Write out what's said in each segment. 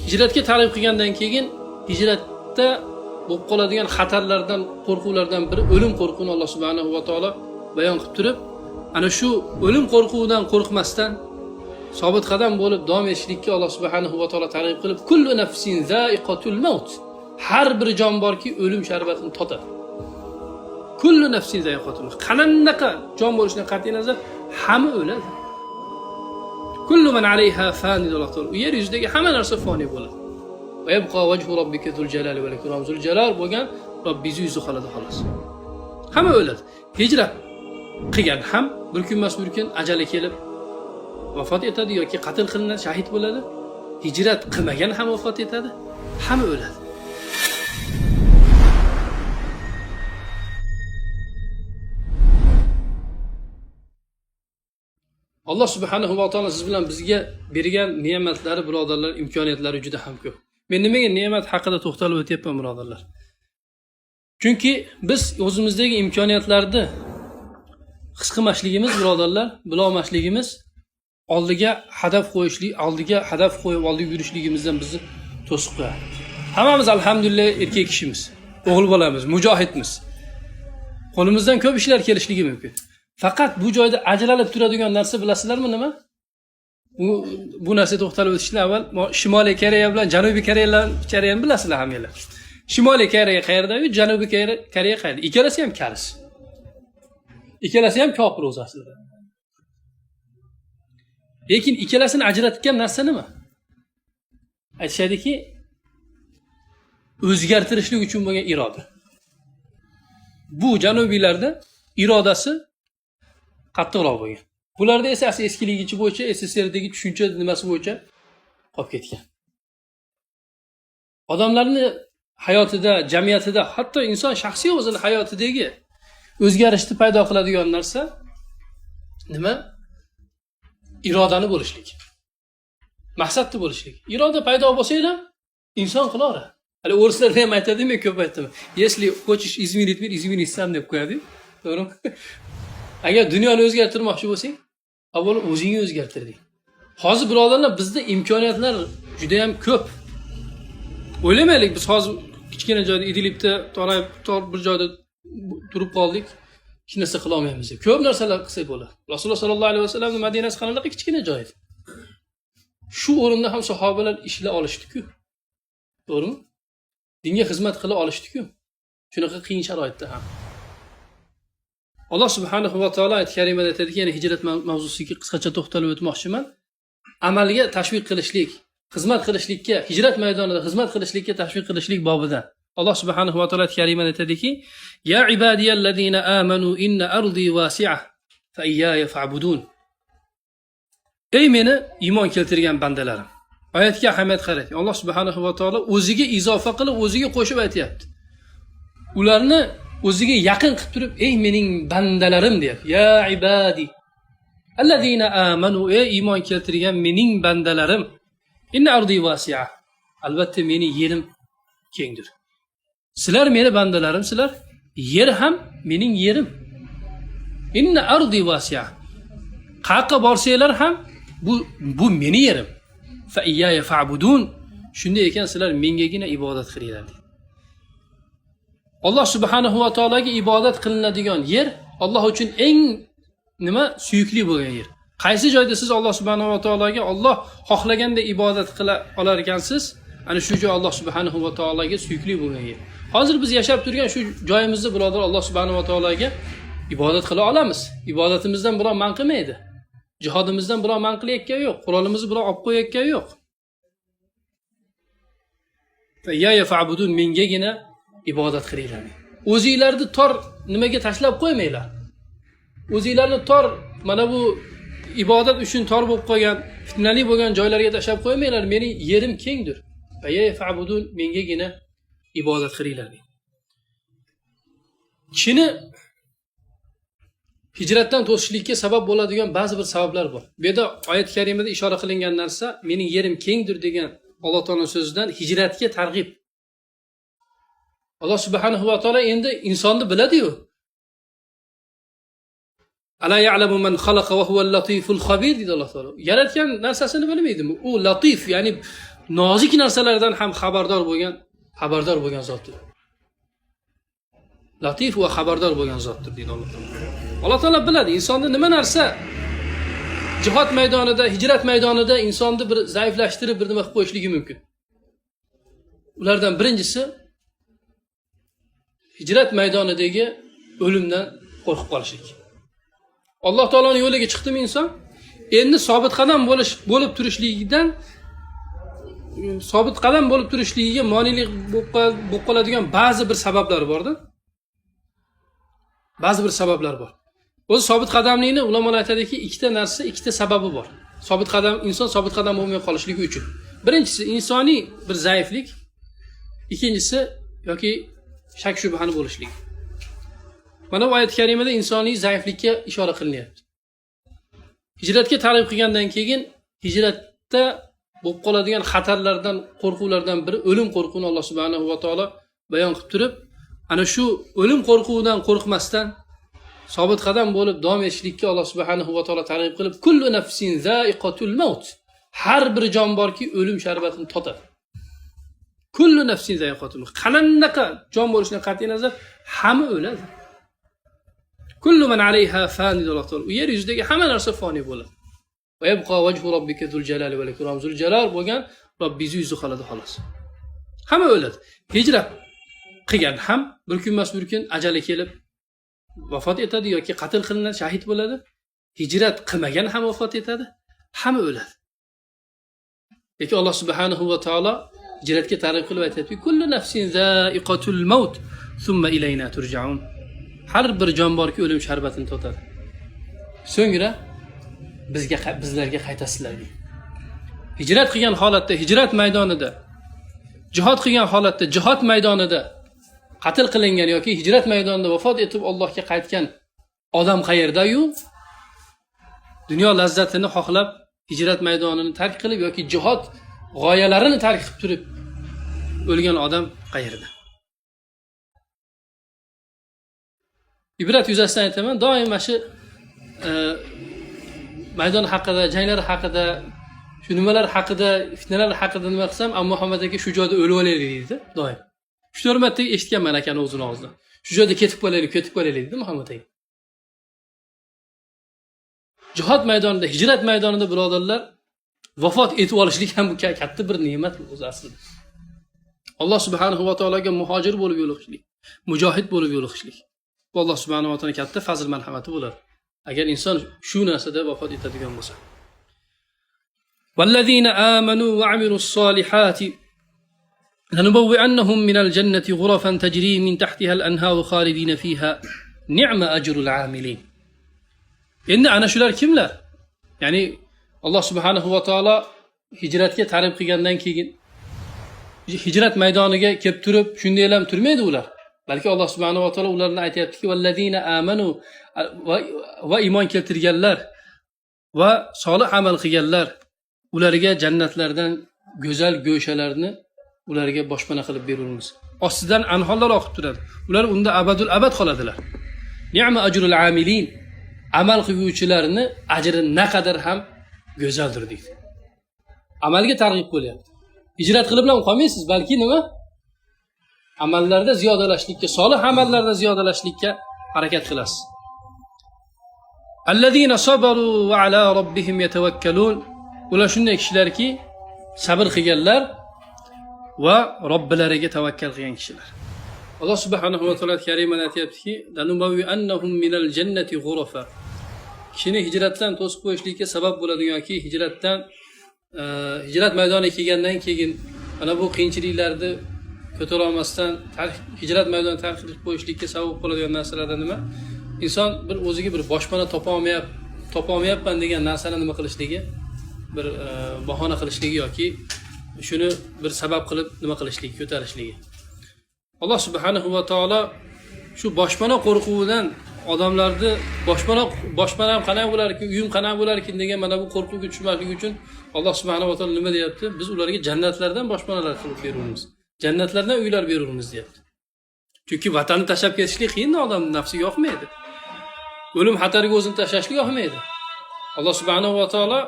Hijratga targ'ib qilgandan keyin hijratda bo'lib qoladigan xatarlardan, qo'rquvlardan biri o'lim qo'rquvini Alloh subhanahu va taolo bayon qilib turib, ana shu o'lim qo'rquvidan qo'rqmasdan sobit qadam bo'lib davom etishlikka Alloh subhanahu va taolo targ'ib qilib, kullu nafsin za'iqatul maut. Har bir jon borki o'lim sharbatini totadi. Kullu nafsin za'iqatul maut. Qanaqa jon bo'lishidan qat'iy nazar hamma o'ladi. Kullu man alayha fan Alloh taolo. Yer yuzidagi hamma narsa foniy bo'ladi. Va yabqa wajhu robbika zul jalali val ikram. Zul jalal bo'lgan Robbingiz yuzi qoladi xolos. Hamma o'ladi. Hijrat qilgan ham bir kun emas bir kun ajali kelib vafot etadi yoki qatl qilinadi, shahid bo'ladi. Hijrat qilmagan ham vafot etadi. Hamma o'ladi. Alloh subhanahu va taolo siz bilan bizga bergan ne'matlari, birodarlar, imkoniyatlari juda ham ko'p. Men nimaga ne'mat haqida to'xtalib o'tyapman, birodarlar? Chunki biz o'zimizdagi imkoniyatlarni his qilmasligimiz, birodarlar, bilolmasligimiz oldiga hadaf qo'yib oldiga yurishligimizdan bizni to'sib qo'yadi. Hammamiz alhamdulillah erkak kishimiz, o'g'il bolamiz, mujohidmiz. Qo'limizdan ko'p ishlar kelishligi mumkin. Faqat bu joyda ajralib turadigan narsa bilasizlarmi nima? Bu narsa to'xtalib o'tishdan avval Shimoliy Koreya bilan Janubiy Koreyani bilasizlar hammalar. Shimoliy Koreya qayerda-yu, Janubiy Koreya qayerda? Ikkalasi ham karis. Ikkalasi ham kofir o'zi aslida. Lekin ikkalasini ajratgan narsa nima? Aytishadiki, o'zgartirishlik uchun bo'lgan iroda. Bu janubiylarda irodasi qattiqroq bo'lgan. Bularda esa eskiligicha bo'yicha, SSRdagi tushuncha nimasi bo'yicha qolib ketgan. Odamlarning hayotida, jamiyatida, hatto inson shaxsiy o'zining hayotidagi o'zgarishni paydo qiladigan narsa nima? Irodani bo'lishlik. Maqsadni bo'lishlik. Iroda paydo bo'lsa-ham inson qilaveradi. Hali o'rislarda ham aytadimi, ko'p aytaman. Если хочешь изменить мир, измени сам deb qo'yadi. To'g'rimi? Agar dunyoni o'zgartirmoqchi bo'lsang, avvalo o'zingni o'zgartirding. Hozir birodarlar, bizda imkoniyatlar juda ham ko'p. O'ylamaylik, biz hozir kichkina joyda Idlibda tor bir joyda turib qoldik. Hech narsa qila olmaymiz. Ko'p narsalar qilsak bo'ladi. Rasululloh sollallohu alayhi vasallamning Madinasi qanaqa kichkina joy edi. Shu o'rinda ham sahobalar ishla olishdi-ku. To'g'rimi? Dinga xizmat qila olishdi-ku. Shunaqa qiyin sharoitda ham. Alloh subhanahu va taolo ayt karimada aytadiki, ya'ni hijrat mavzusiga qisqacha to'xtalib o'tmoqchiman. Amalga tashviq qilishlik, xizmat qilishlikka, hijrat maydonida xizmat qilishlikka tashviq qilishlik bobidan. Alloh subhanahu va taolo ayt karimada aytadiki, ya ibadiyallazina amanu inna ardi wasi'ah fa iyaya fa'budun. Ey meni iymon keltirgan bandalarim. Oyatga ahamiyat qarang. Alloh subhanahu va taolo o'ziga izofa qilib, o'ziga qo'shib aytayapti. Ularni o'ziga yaqin qilib turib, ey mening bandalarim deyapti. Ya ibadi allazina amanu, ey iymon keltirgan mening bandalarim. Inna ardi wasi'ah. Albatta meni yerim kengdir. Sizlar meni bandalarimsizlar, yer ham mening yerim. Inna ardi wasi'ah. Qayerga borsanglar ham bu meni yerim. Fa iyaya fa'budun. Shunday ekan sizlar mengagina ibodat qilinglar. Alloh subhanahu va taologa ibodat qilinadigan yer Alloh uchun eng suyukli bo'lgan yer. Qaysi joyda siz Alloh subhanahu va taologa Alloh xohlaganda ibodat qila olar ekansiz, ana shu joy Alloh subhanahu va taologa suyukli bo'lgan yer. Hozir biz yashab turgan shu joyimizda birodar Alloh subhanahu va taologa ibodat qila olamiz. Ibodatimizdan biror man qilmaydi. Jihodimizdan biror man qilayotgan yo'q. Qurolimizni biror olib qo'yayotgan yo'q. Ya fa'budun, mengagina ibodat qilinglar. O'zingizlarni tor nimaga tashlab qo'ymanglar. O'zingizlarni tor mana bu ibodat uchun tor bo'lib qolgan, fitnali bo'lgan joylarga tashlab qo'ymanglar. Mening yerim kengdir. Ya fa'budun, mengagina ibodat qilinglar. Kishini hijratdan to'sishlikka sabab bo'ladigan ba'zi bir sabablar bor. Bu yerda oyat karimada ishora qilingan narsa mening yerim kengdir degan Alloh taoloning so'zidan hijratga targ'ib. Alloh subhanahu va taolo endi insonni biladi-yu. Ala ya'lamu man xalaqa va huval latiful xabir dedi Alloh taolo. Yaratgan narsasini bilmaydimi? U latif, ya'ni nozik narsalardan ham xabardor bo'lgan zotdir. Latif va xabardor bo'lgan zotdir deydi Alloh taolo. Alloh taolo biladi insonni nima narsa jihad maydonida, hijrat maydonida insonni bir zaiflashtirib, bir nima qilib qo'yishligi mumkin. Ulardan birinchisi hijrat maydonidagi o'limdan qo'rqib qolishlik. Alloh taoloning yo'liga chiqdimi inson, endi sobit qadam bo'lib turishligiga monelik bo'lib qoladigan ba'zi bir sabablar borda. Ba'zi bir sabablar bor. O'zi sobit qadamlikni ulamolar aytadiki, ikkita sababi bor. Inson sobit qadam bo'lmay qolishligi uchun. Birinchisi insoniy bir zaiflik, ikkinchisi yoki shak shubhani bo'lishligi. Mana bu oyat karimada insoniy zaiflikka ishora qilinyapti. Hijratga targ'ib qilgandan keyin hijratda bo'lib qoladigan xatarlardan, qo'rquvlardan biri o'lim qo'rquvini Alloh subhanahu va taolo bayon qilib turib, ana shu o'lim qo'rquvidan qo'rqmasdan sobit qadam bo'lib davom etishlikka Alloh subhanahu va taolo targ'ib qilib, kullu nafsin za'iqatul maut. Har bir jon borki o'lim sharbatini totadi. Kullu nafsin za'iqatul maut. Qanaqa jon bo'lishidan qat'iy nazar hamma o'ladi. Kullu man alayha fan Alloh taolo. U yer yuzidagi hamma narsa foniy bo'ladi. Va yabqa wajhu robbika zul jalali val ikrom. Zul jalal bo'lgan Robbingiz yuzi qoladi xolos. Hamma o'ladi. Hijrat qilgan ham bir kun ajali kelib vafot etadi yoki qatl qilinadi, shahid bo'ladi. Hijrat qilmagan ham vafot etadi. Hamma o'ladi. Lekin Alloh subhanahu va taolo hijratga targ'ib qilib aytayapti: "Kullu nafsin za'iqatul maut, thumma ilayna turja'un." Har bir jon borki o'lim sharbatini totadi. So'ngra bizlarga qaytasizlar deydi. Hijrat qilgan holatda, hijrat maydonida, jihad qilgan holatda, jihad maydonida qatl qilingan yoki hijrat maydonida vafot etib Allohga qaytgan odam qayerda-yu? Dunyo lazzatini xohlab hijrat maydonini tark qilib yoki jihad g'oyalarini tark qilib turib o'lgan odam qayerda? Ibrat yuzasidan aytaman, doim shu maydon haqida, janglar haqida, shu nimalar haqida, fitnalar haqida nima qilsam, Abu Muhammad aka shu joyda o'lib olaylik deydi, doim. 3-4 marta eshitganman akani o'zining og'zidan. Shu joyda ketib qolaylik dedi Muhammad aka. Jihad maydonida, hijrat maydonida birodarlar vafot etib olishlik ham bu katta bir ne'mat o'zi aslida. Alloh subhanahu va taologa muhojir bo'lib yo'liqishlik, mujohid bo'lib yo'liqishlik. Bu Alloh subhanahu va taolo katta fazl marhamati bo'ladi. Agar inson shu narsada vafot etadigan bo'lsa. Vallazina amanu va amilus solihati lanubawwi'annahum minal jannati ghurafan tajri min tahtiha al-anharu khalidina fiha ni'ma ajrul 'amilin. Endi ana shular kimlar? Ya'ni Alloh subhanahu va taolo hijratga targ'ib qilgandan keyin hijrat maydoniga kelib turib, shundaylar turmaydi ular. Balki Alloh subhanahu va taolo ularni aytayaptiki, vallazina amanu va iymon keltirganlar va solih amal qilganlar, ularga jannatlardan go'zal go'shalarni ularga boshpana qilib beramiz. Ostidan anhorlar oqib turadi. Ular unda abadul abad qoladilar. Ni'ma ajrul amilin. Amal qiluvchilarni ajri naqadar ham go'zaldir deydi. Amalga targ'ib bo'lyapti. Hijrat qilib bilan qolmaysiz, balki nima? Amallarda ziyodalashlikka, solih amallarda ziyodalashlikka harakat qilasiz. Allazina sabaru va ala robbihim yatawakkalun. Ular shunday kishilarki, sabr qilganlar va Robbilariga tavakkal qilgan kishilar. Alloh subhanahu va taolo karimada aytayaptiki, "Lanubawwi'annahum minal jannati ghurafa." Kishini hijratdan to'sib qo'yishlikka sabab bo'ladigan yoki hijrat maydoniga kelgandan keyin mana bu qiyinchiliklarni ko'tara olmasdan hijrat maydonini tark qilib qo'yishlikka sabab bo'ladigan narsalardan nima? Inson bir o'ziga bir boshpana topolmayapman degan narsani nima qilishligi, bir bahona qilishligi yoki shuni bir sabab qilib nima qilishligi, ko'tarishligi. Alloh subhanahu va taolo shu boshpana qo'rquvidan odamlarni boshpana ham qanday bo'lar ekan, uyim qanday bo'lar ekan degan mana bu qo'rquvga tushmaslik uchun Alloh subhanahu va taolo nima deyapti? Biz ularga jannatlardan boshpanalar qilib beramiz. Jannatlardan uylar beramiz deyapti. Chunki vatanni tashlab ketishlik qiyin, odam nafsiga yoqmaydi. O'lim xatariga o'zini tashlashlik yoqmaydi. Alloh subhanahu va taolo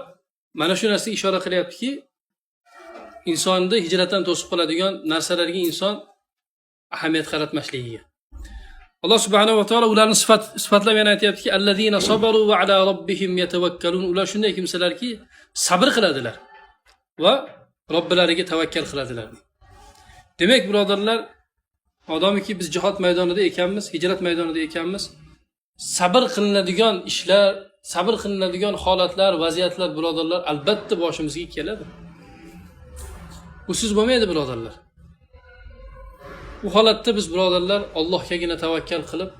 mana shu narsaga ishora qilyaptiki, insonni hijratdan to'sib qoladigan narsalarga inson ahamiyat qaratmasligiga. Alloh subhanahu va taolo ularni sifatlab yana aytayaptiki, allazina sabaru va ala robbihim yatawakkalun. Ular shunday kimsalarki, sabr qiladilar va Robbilariga tavakkal qiladilar. Demak, birodarlar, odamki biz jihad maydonida ekanmiz, hijrat maydonida ekanmiz, sabr qilinadigan ishlar, sabr qilinadigan holatlar, vaziyatlar birodarlar albatta boshimizga keladi. Usiz bo'lmaydi birodarlar. Bu holatda biz birodarlar Allohgagina tavakkal qilib,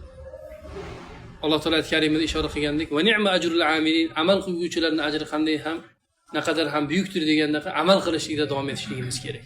Alloh taolo karimida ishora qilgandek, va ni'ma ajrul amilin, amal qiluvchilarning ajri qanday ham, naqadar ham buyukdir deganda amal qilishlikda davom etishligimiz kerak.